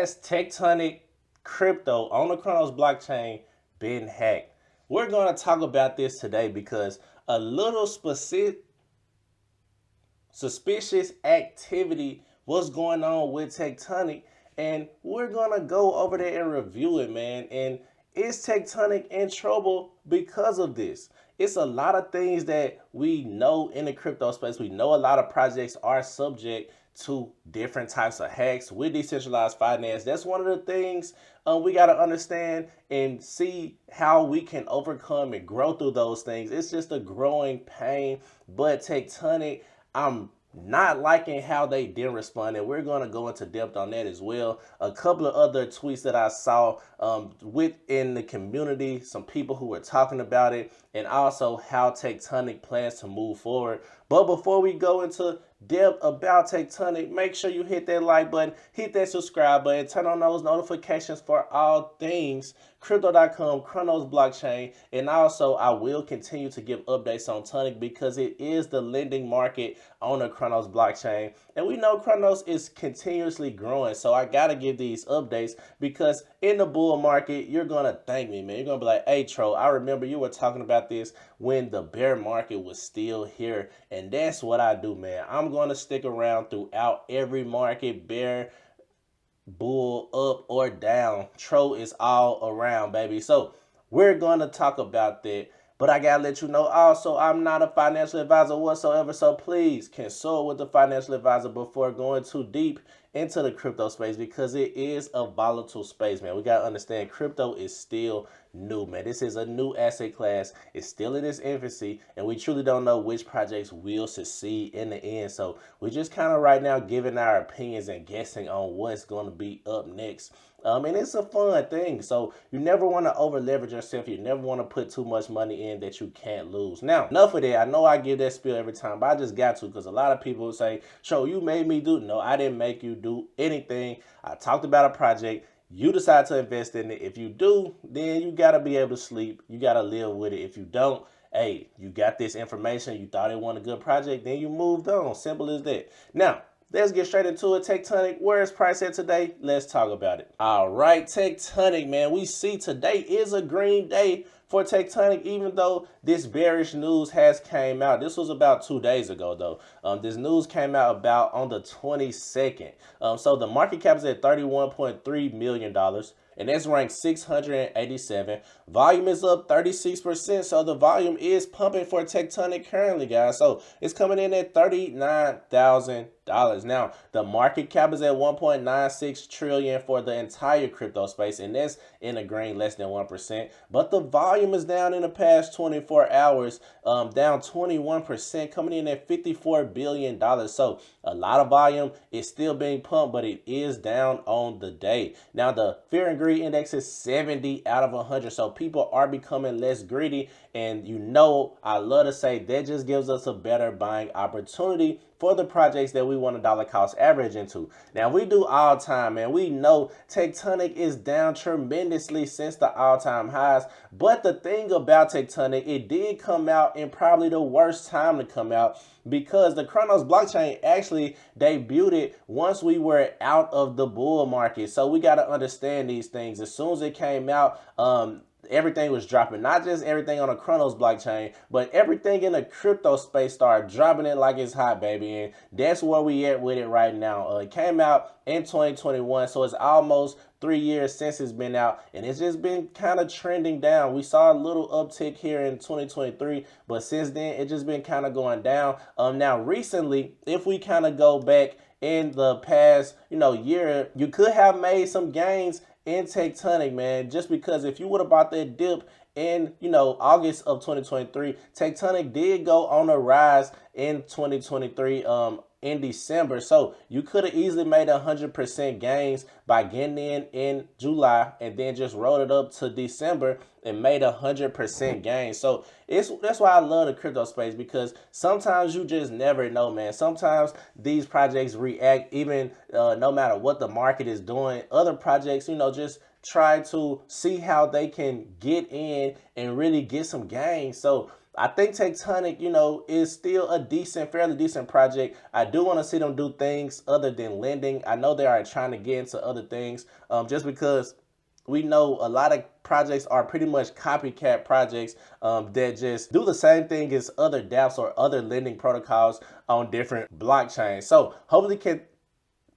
has Tectonic crypto on the Chronos blockchain been hacked? We're going to talk about this today because a little suspicious activity was going on with Tectonic, and we're going to go over there and review it, man. And is Tectonic in trouble because of this? It's a lot of things that we know in the crypto space. We know a lot of projects are subject to different types of hacks with decentralized finance. That's one of the things we got to understand and see how we can overcome and grow through those things. It's just a growing pain. But Tectonic, I'm not liking how they didn't respond, and we're going to go into depth on that as well. A couple of other tweets that I saw within the community, some people who were talking about it, and also how Tectonic plans to move forward. But before we go into depth about Tectonic, make sure you hit that like button, hit that subscribe button, turn on those notifications for all things crypto.com, Chronos blockchain, and also I will continue to give updates on Tonic because it is the lending market on the Chronos blockchain, and we know Chronos is continuously growing, so I gotta give these updates because in the bull market, you're gonna thank me, man. You're gonna be like, hey Tro, I remember you were talking about this when the bear market was still here, and that's what I do, man. I'm gonna stick around throughout every market, bear, bull, up or down. Tro is all around, baby. So we're gonna talk about that. But I gotta let you know also, I'm not a financial advisor whatsoever. So please consult with the financial advisor before going too deep into the crypto space because it is a volatile space, man. We gotta understand crypto is still new, man. This is a new asset class. It's still in its infancy, and we truly don't know which projects will succeed in the end. So we're just kind of right now giving our opinions and guessing on what's going to be up next. And it's a fun thing. So you never want to over leverage yourself. You never want to put too much money in that you can't lose. Now, enough of that. I know I give that spiel every time, but I just got to because a lot of people say, "Show you made me do." No, I didn't make you do anything. I talked about a project. You decide to invest in it. If you do, then you got to be able to sleep. You got to live with it. If you don't, hey, you got this information. You thought it was a good project. Then you moved on. Simple as that. Now, let's get straight into it. Tectonic, where is price at today? Let's talk about it. All right, Tectonic, man. We see today is a green day for Tectonic, even though this bearish news has came out. This was about 2 days ago, though. This news came out about on the 22nd. So the market cap is at $31.3 million. And that's ranked 687. Volume is up 36%. So the volume is pumping for Tectonic currently, guys. So it's coming in at $39,000. Now, the market cap is at 1.96 trillion for the entire crypto space, and that's in the green, less than 1%. But the volume is down in the past 24 hours, down 21%, coming in at $54 billion. So a lot of volume is still being pumped, but it is down on the day. Now, the fear and greed index is 70 out of 100. So people are becoming less greedy. And you know, I love to say that just gives us a better buying opportunity for the projects that we want to dollar cost average into. Now, we do all time, man. We know Tectonic is down tremendously since the all-time highs. But the thing about Tectonic, it did come out in probably the worst time to come out because the Chronos blockchain actually debuted once we were out of the bull market. So we got to understand these things. As soon as it came out, everything was dropping, not just everything on the Chronos blockchain, but everything in the crypto space started dropping it like it's hot, baby. And that's where we at with it right now. It came out in 2021, so it's almost 3 years since it's been out, and it's just been kind of trending down. We saw a little uptick here in 2023, but since then, it's just been kind of going down. Now, recently, if we kind of go back in the past, year, you could have made some gains in Tectonic, man, just because if you would have bought that dip in, August of 2023, Tectonic did go on a rise in 2023, in December. So you could have easily made 100% gains by getting in July and then just rolled it up to December and made 100% gains. So that's why I love the crypto space, because sometimes you just never know, man. Sometimes these projects react even no matter what the market is doing. Other projects, just try to see how they can get in and really get some gains. So I think Tectonic, is still a fairly decent project. I do want to see them do things other than lending. I know they are trying to get into other things, just because we know a lot of projects are pretty much copycat projects, that just do the same thing as other dApps or other lending protocols on different blockchains. So hopefully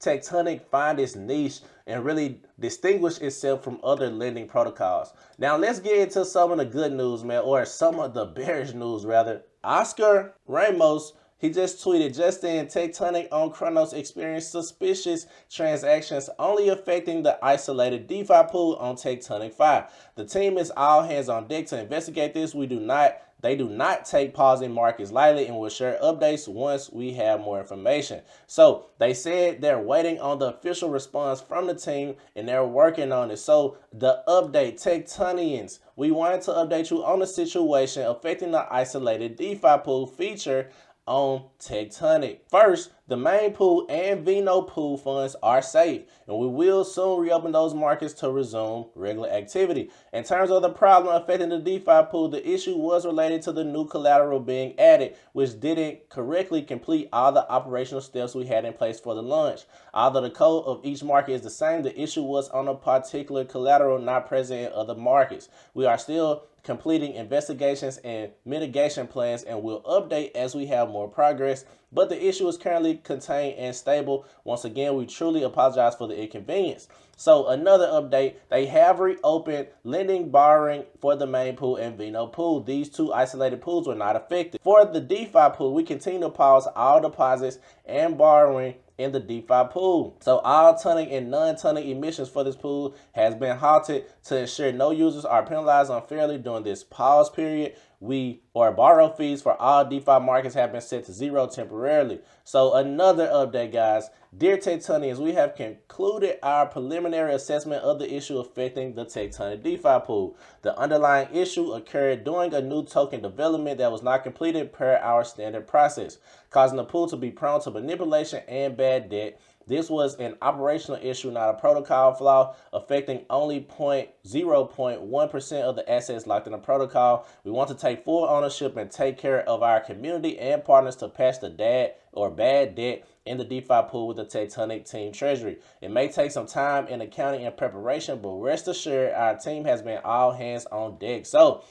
Tectonic find its niche and really distinguish itself from other lending protocols. Now let's get into some of the good news, man, or some of the bearish news rather. Oscar Ramos, he just tweeted, just in, Tectonic on Chronos experienced suspicious transactions only affecting the isolated DeFi pool on Tectonic 5. The team is all hands on deck to investigate this. They do not take pausing markets lightly and will share updates once we have more information. So they said they're waiting on the official response from the team and they're working on it. So the update, Tectonians, we wanted to update you on the situation affecting the isolated DeFi pool feature on Tectonic. First, the main pool and Vino pool funds are safe, and we will soon reopen those markets to resume regular activity. In terms of the problem affecting the DeFi pool, the issue was related to the new collateral being added, which didn't correctly complete all the operational steps we had in place for the launch. Although the code of each market is the same, the issue was on a particular collateral not present in other markets. We are still completing investigations and mitigation plans and will update as we have more progress, but the issue is currently contained and stable. Once again, we truly apologize for the inconvenience. So another update, they have reopened lending borrowing for the main pool and Vino pool. These two isolated pools were not affected. For the DeFi pool, we continue to pause all deposits and borrowing in the DeFi pool. So all tonic and non-tonic emissions for this pool has been halted to ensure no users are penalized unfairly during this pause period. Borrow fees for all DeFi markets have been set to 0 temporarily. So another update, guys. Dear Tectonians, we have concluded our preliminary assessment of the issue affecting the Tectonic DeFi pool. The underlying issue occurred during a new token development that was not completed per our standard process, causing the pool to be prone to manipulation and bad debt. This was an operational issue, not a protocol flaw, affecting only 0.1% of the assets locked in the protocol. We want to take full ownership and take care of our community and partners to patch the bad debt in the DeFi pool with the Tectonic team treasury. It may take some time in accounting and preparation, but rest assured our team has been all hands on deck. So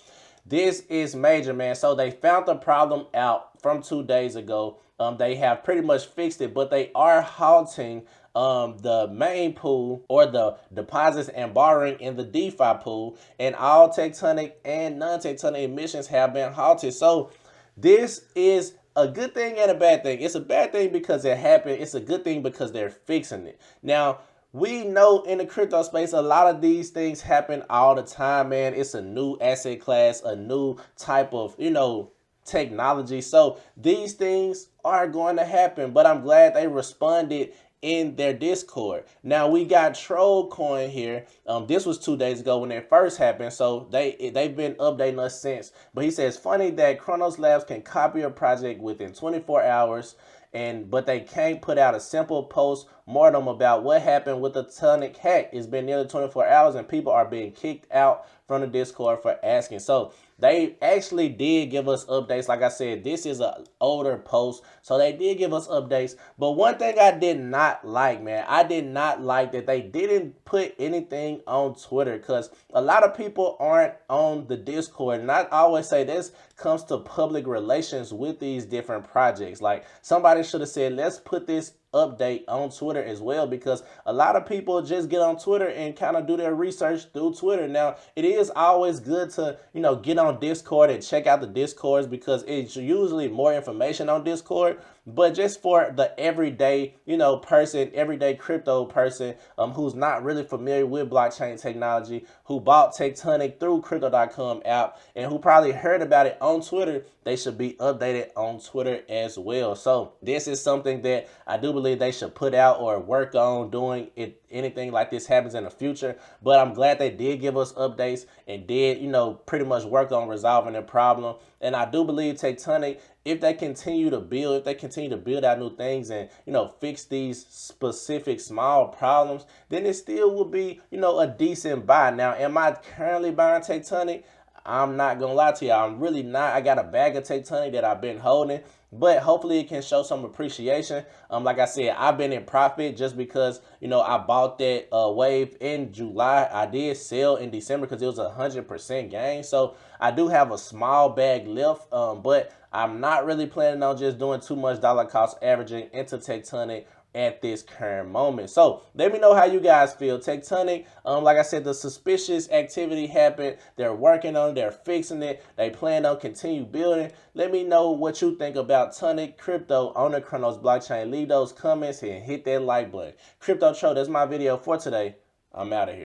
this is major, man. So they found the problem out from 2 days ago. They have pretty much fixed it, but they are halting the main pool or the deposits and borrowing in the DeFi pool, and all Tectonic and non-Tectonic emissions have been halted. So this is a good thing and a bad thing. It's a bad thing because it happened. It's a good thing because they're fixing it. Now, we know in the crypto space, a lot of these things happen all the time, man. It's a new asset class, a new type of, technology. So these things are going to happen, but I'm glad they responded in their Discord. Now we got Trollcoin here. This was 2 days ago when it first happened, so they've been updating us since. But he says, funny that Chronos Labs can copy a project within 24 hours, but they can't put out a simple post-mortem about what happened with the Tonic hack. It's been nearly 24 hours and people are being kicked out from the Discord for asking. So they actually did give us updates. Like I said, this is an older post, so they did give us updates. But one thing I did not like, man, I did not like that they didn't put anything on Twitter, because a lot of people aren't on the Discord. And I always say this comes to public relations with these different projects. Like, somebody should have said, let's put this update on Twitter as well, because a lot of people just get on Twitter and kind of do their research through Twitter. Now, it is always good to, get on Discord and check out the Discords, because it's usually more information on Discord. But just for the everyday, everyday crypto person who's not really familiar with blockchain technology, who bought Tectonic through Crypto.com app, and who probably heard about it on Twitter, they should be updated on Twitter as well. So this is something that I do believe they should put out or work on doing it. Anything like this happens in the future. But I'm glad they did give us updates and did, pretty much work on resolving the problem. And I do believe Tectonic, if they continue to build out new things and, fix these specific small problems, then it still will be, a decent buy. Now, am I currently buying Tectonic? I'm not gonna lie to y'all. I'm really not. I got a bag of Tectonic that I've been holding, but hopefully it can show some appreciation. Like I said, I've been in profit just because I bought that wave in July. I did sell in December because it was 100% gain. So I do have a small bag left, but I'm not really planning on just doing too much dollar cost averaging into Tectonic at this current moment. So let me know how you guys feel. Tectonic, like I said, the suspicious activity happened. They're working on it. They're fixing it. They plan on continue building. Let me know what you think about Tonic crypto on the Chronos blockchain. Leave those comments and hit that like button. Crypto Tro, that's my video for today. I'm out of here.